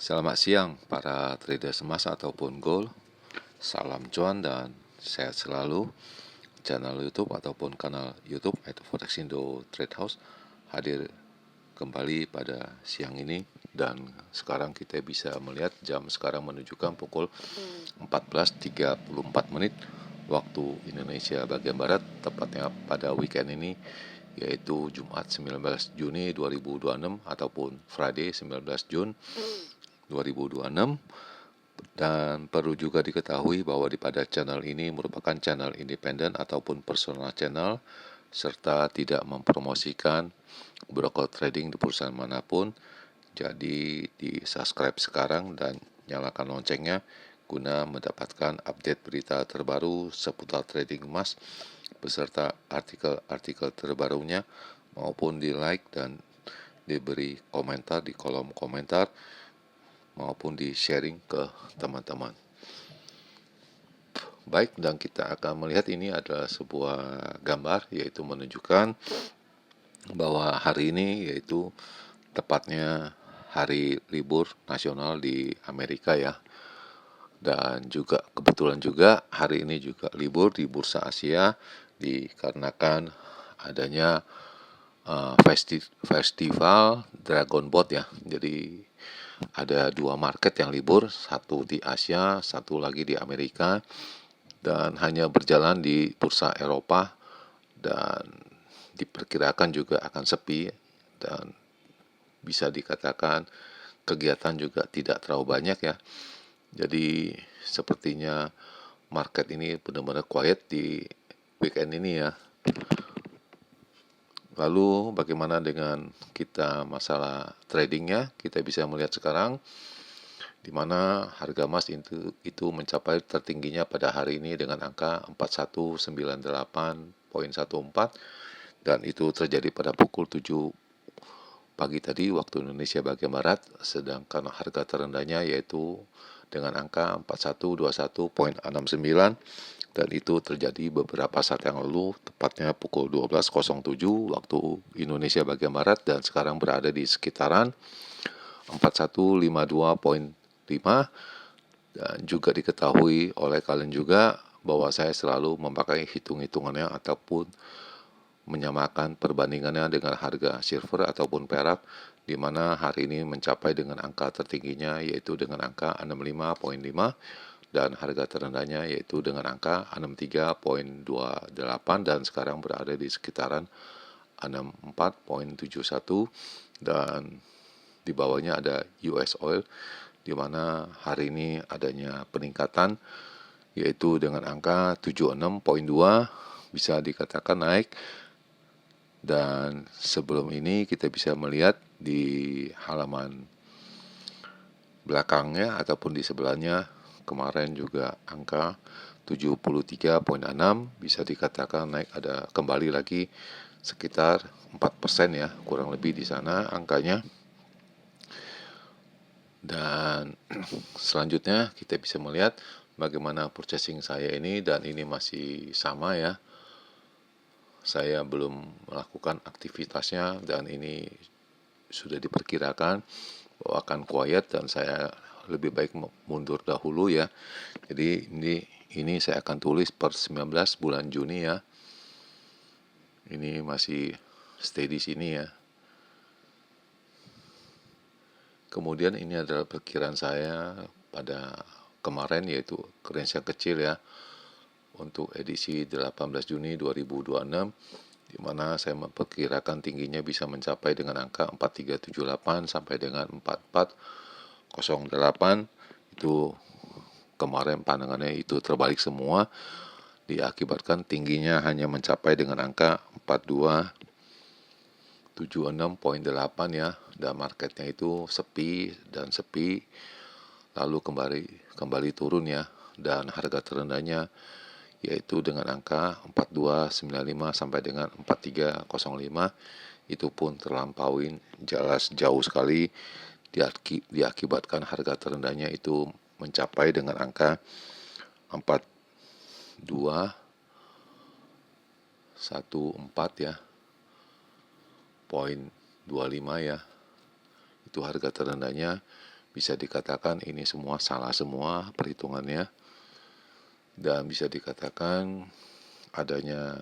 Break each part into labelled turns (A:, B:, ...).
A: Selamat siang para trader emas ataupun gold. Salam cuan dan sehat selalu. Channel YouTube ataupun kanal YouTube itu Forexindo Trade House hadir kembali pada siang ini, dan sekarang kita bisa melihat jam sekarang menunjukkan pukul 14.34 waktu Indonesia bagian barat, tepatnya pada weekend ini, yaitu Jumat 19 Juni 2026 ataupun Friday 19 Jun 2026. Dan perlu juga diketahui bahwa pada channel ini merupakan channel independen ataupun personal channel, serta tidak mempromosikan broker trading di perusahaan manapun. Jadi di subscribe sekarang dan nyalakan loncengnya guna mendapatkan update berita terbaru seputar trading emas beserta artikel-artikel terbarunya, maupun di like dan diberi komentar di kolom komentar maupun di sharing ke teman-teman. Baik, dan kita akan melihat ini adalah sebuah gambar, yaitu menunjukkan bahwa hari ini yaitu tepatnya hari libur nasional di Amerika ya. Dan juga kebetulan juga hari ini juga libur di Bursa Asia dikarenakan adanya festival Dragon Boat ya. Jadi ada dua market yang libur, satu di Asia, satu lagi di Amerika, dan hanya berjalan di bursa Eropa, dan diperkirakan juga akan sepi, dan bisa dikatakan kegiatan juga tidak terlalu banyak ya. Jadi sepertinya market ini benar-benar quiet di weekend ini ya. Lalu bagaimana dengan kita masalah tradingnya? Kita bisa melihat sekarang di mana harga emas itu mencapai tertingginya pada hari ini dengan angka 4198,14, dan itu terjadi pada pukul 7 pagi tadi waktu Indonesia bagian barat, sedangkan harga terendahnya yaitu dengan angka 4121,69, dan itu terjadi beberapa saat yang lalu, tepatnya pukul 12.07 waktu Indonesia bagian barat, dan sekarang berada di sekitaran 4152,5. Dan juga diketahui oleh kalian juga bahwa saya selalu memakai hitung-hitungannya ataupun menyamakan perbandingannya dengan harga silver ataupun perak, di mana hari ini mencapai dengan angka tertingginya yaitu dengan angka 65,5, dan harga terendahnya yaitu dengan angka 63,28, dan sekarang berada di sekitaran 64,71, dan di bawahnya ada US oil, di mana hari ini adanya peningkatan yaitu dengan angka 76,2, bisa dikatakan naik. Dan sebelum ini kita bisa melihat di halaman belakangnya ataupun di sebelahnya kemarin juga angka 73,6, bisa dikatakan naik, ada kembali lagi sekitar 4% ya, kurang lebih di sana angkanya. Dan selanjutnya kita bisa melihat bagaimana purchasing saya ini, dan ini masih sama ya. Saya belum melakukan aktivitasnya, dan ini sudah diperkirakan bahwa akan quiet, dan saya lebih baik mundur dahulu ya. Jadi ini saya akan tulis per 19 bulan Juni ya. Ini masih stay di sini ya. Kemudian ini adalah perkiraan saya pada kemarin, yaitu range yang kecil ya, untuk edisi 18 Juni 2026, di mana saya memperkirakan tingginya bisa mencapai dengan angka 4378 sampai dengan 4408. Itu kemarin pandangannya itu terbalik semua, diakibatkan tingginya hanya mencapai dengan angka 4276,8 ya, dan marketnya itu sepi, lalu kembali turun ya, dan harga terendahnya yaitu dengan angka 4295 sampai dengan 4305, itu pun terlampauin jelas jauh sekali, diakibatkan harga terendahnya itu mencapai dengan angka 4214 ya, 0,25 ya, itu harga terendahnya. bisa dikatakan ini semua salah semua perhitungannya, dan bisa dikatakan adanya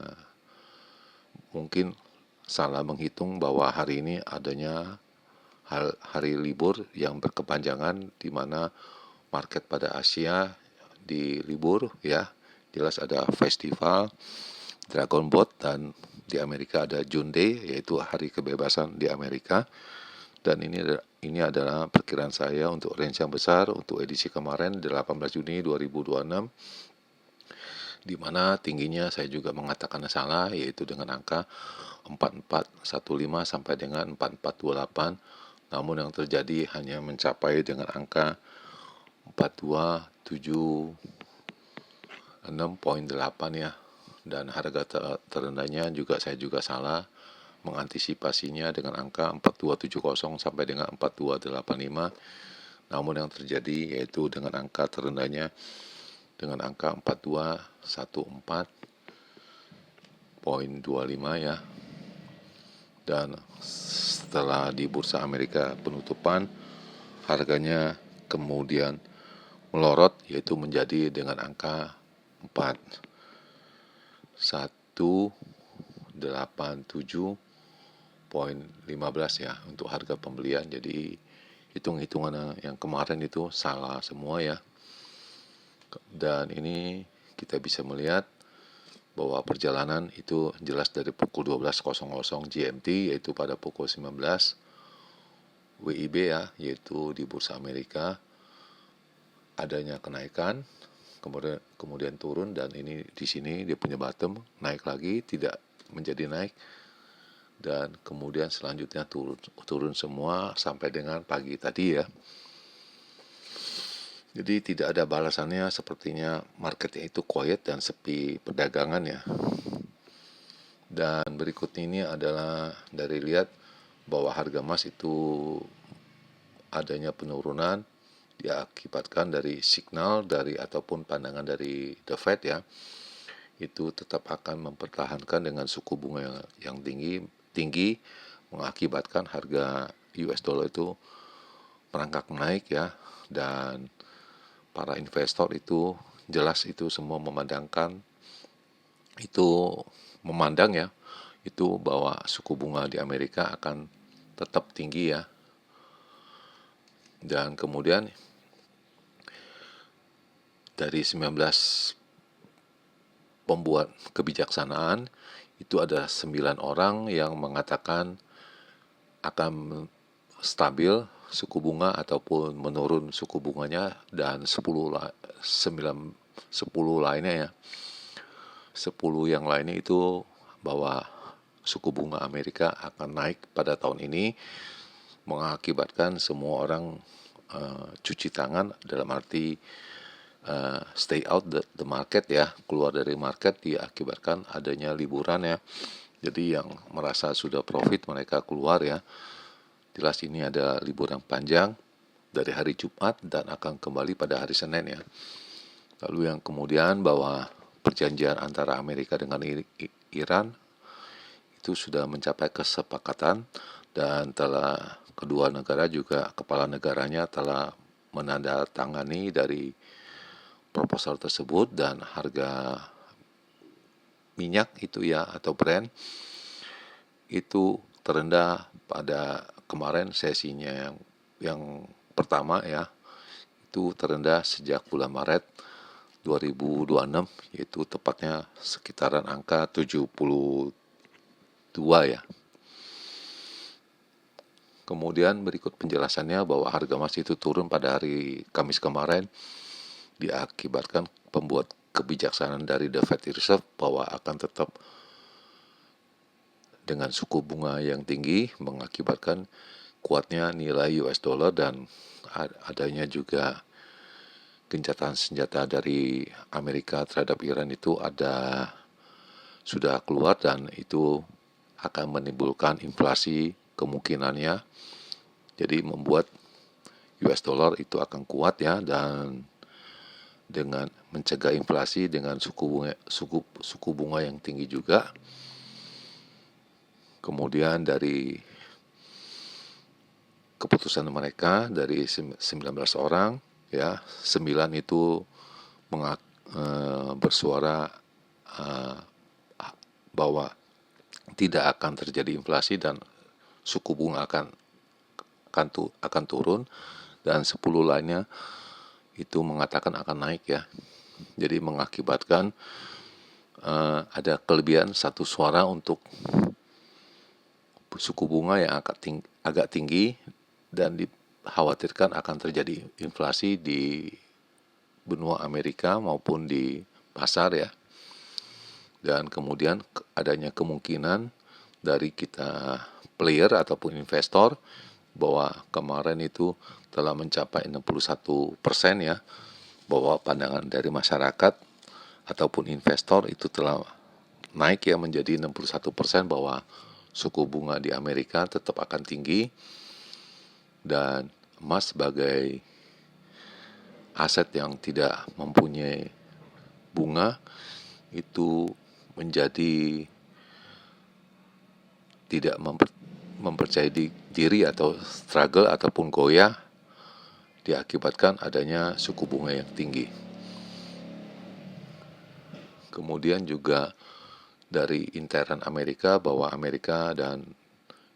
A: mungkin salah menghitung bahwa hari ini adanya hari libur yang berkepanjangan, di mana market pada Asia di libur ya. Jelas ada festival Dragon Boat, dan di Amerika ada June Day, yaitu hari kebebasan di Amerika. Dan ini adalah perkiraan saya untuk range yang besar untuk edisi kemarin 18 Juni 2026, di mana tingginya saya juga mengatakan salah, yaitu dengan angka 4415 sampai dengan 4428. Namun yang terjadi hanya mencapai dengan angka 4276.8 ya. Dan harga terendahnya juga saya juga salah mengantisipasinya dengan angka 4270 sampai dengan 4285. Namun yang terjadi yaitu dengan angka terendahnya dengan angka 4214.25 ya. Dan setelah di bursa Amerika penutupan, harganya kemudian melorot, yaitu menjadi dengan angka 4187.15 ya untuk harga pembelian. Jadi hitung-hitungan yang kemarin itu salah semua ya. Dan ini kita bisa melihat bahwa perjalanan itu jelas dari pukul 12.00 GMT, yaitu pada pukul 19 WIB ya, yaitu di bursa Amerika adanya kenaikan, kemudian turun, dan ini di sini dia punya bottom, naik lagi, tidak menjadi naik, dan kemudian selanjutnya turun semua sampai dengan pagi tadi ya. Jadi tidak ada balasannya, sepertinya marketnya itu quiet dan sepi perdagangan ya. Dan berikut ini adalah dari lihat bahwa harga emas itu adanya penurunan diakibatkan dari signal dari ataupun pandangan dari The Fed ya. Itu tetap akan mempertahankan dengan suku bunga yang tinggi mengakibatkan harga US dollar itu merangkak naik ya. Dan para investor itu jelas itu semua memandang ya, itu bahwa suku bunga di Amerika akan tetap tinggi ya. Dan kemudian dari 19 pembuat kebijaksanaan itu ada 9 orang yang mengatakan akan stabil suku bunga ataupun menurun suku bunganya, dan 10 lainnya ya. 10 yang lainnya itu bahwa suku bunga Amerika akan naik pada tahun ini, mengakibatkan semua orang cuci tangan, dalam arti stay out the market ya, keluar dari market, diakibatkan adanya liburan ya. Jadi yang merasa sudah profit mereka keluar ya. Jelas ini ada liburan panjang dari hari Jumat dan akan kembali pada hari Senin ya. Lalu yang kemudian bahwa perjanjian antara Amerika dengan Iran itu sudah mencapai kesepakatan, dan telah kedua negara juga kepala negaranya telah menandatangani dari proposal tersebut, dan harga minyak itu ya atau Brent itu terendah pada kemarin sesinya yang pertama ya, itu terendah sejak bulan Maret 2026, yaitu tepatnya sekitaran angka 72 ya. Kemudian berikut penjelasannya bahwa harga emas itu turun pada hari Kamis kemarin diakibatkan pembuat kebijaksanaan dari The Fed Reserve bahwa akan tetap dengan suku bunga yang tinggi, mengakibatkan kuatnya nilai US dollar dan adanya juga gencatan senjata dari Amerika terhadap Iran itu sudah keluar, dan itu akan menimbulkan inflasi kemungkinannya. Jadi membuat US dollar itu akan kuat ya, dan dengan mencegah inflasi dengan suku bunga yang tinggi juga. Kemudian dari keputusan mereka dari 19 orang, ya, 9 itu bersuara uh, bahwa tidak akan terjadi inflasi dan suku bunga akan turun, dan 10 lainnya itu mengatakan akan naik, ya. Jadi mengakibatkan ada kelebihan satu suara untuk suku bunga yang agak tinggi, dan dikhawatirkan akan terjadi inflasi di benua Amerika maupun di pasar, ya. Dan kemudian adanya kemungkinan dari kita player ataupun investor bahwa kemarin itu telah mencapai 61%, ya, bahwa pandangan dari masyarakat ataupun investor itu telah naik, ya, menjadi 61% bahwa suku bunga di Amerika tetap akan tinggi, dan emas sebagai aset yang tidak mempunyai bunga itu menjadi tidak mempercayai diri atau struggle ataupun goyah diakibatkan adanya suku bunga yang tinggi. Kemudian juga dari intern Amerika bahwa Amerika dan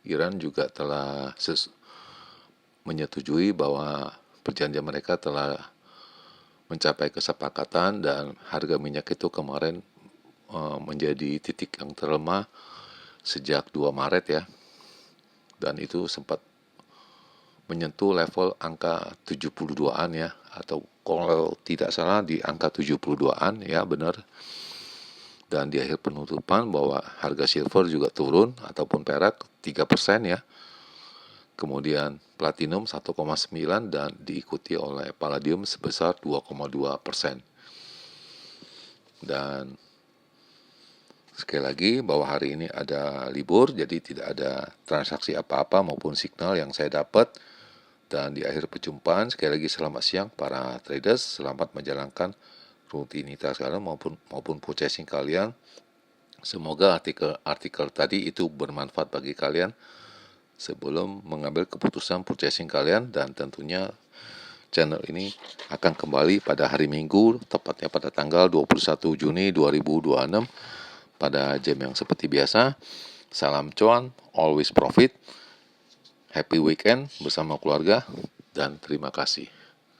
A: Iran juga telah menyetujui bahwa perjanjian mereka telah mencapai kesepakatan, dan harga minyak itu kemarin menjadi titik yang terlemah sejak 2 Maret, ya. Dan itu sempat menyentuh level angka 72-an, ya, atau kalau tidak salah di angka 72-an, ya, benar. Dan di akhir penutupan bahwa harga silver juga turun ataupun perak 3%, ya. Kemudian platinum 1,9 dan diikuti oleh palladium sebesar 2,2%. Dan sekali lagi bahwa hari ini ada libur, jadi tidak ada transaksi apa-apa maupun signal yang saya dapat. Dan di akhir perjumpaan, sekali lagi selamat siang para traders, selamat menjalankan rutinitas kalian maupun purchasing kalian. Semoga artikel tadi itu bermanfaat bagi kalian sebelum mengambil keputusan purchasing kalian, dan tentunya channel ini akan kembali pada hari Minggu, tepatnya pada tanggal 21 Juni 2026 pada jam yang seperti biasa. Salam cuan, always profit. Happy weekend bersama keluarga, dan terima kasih.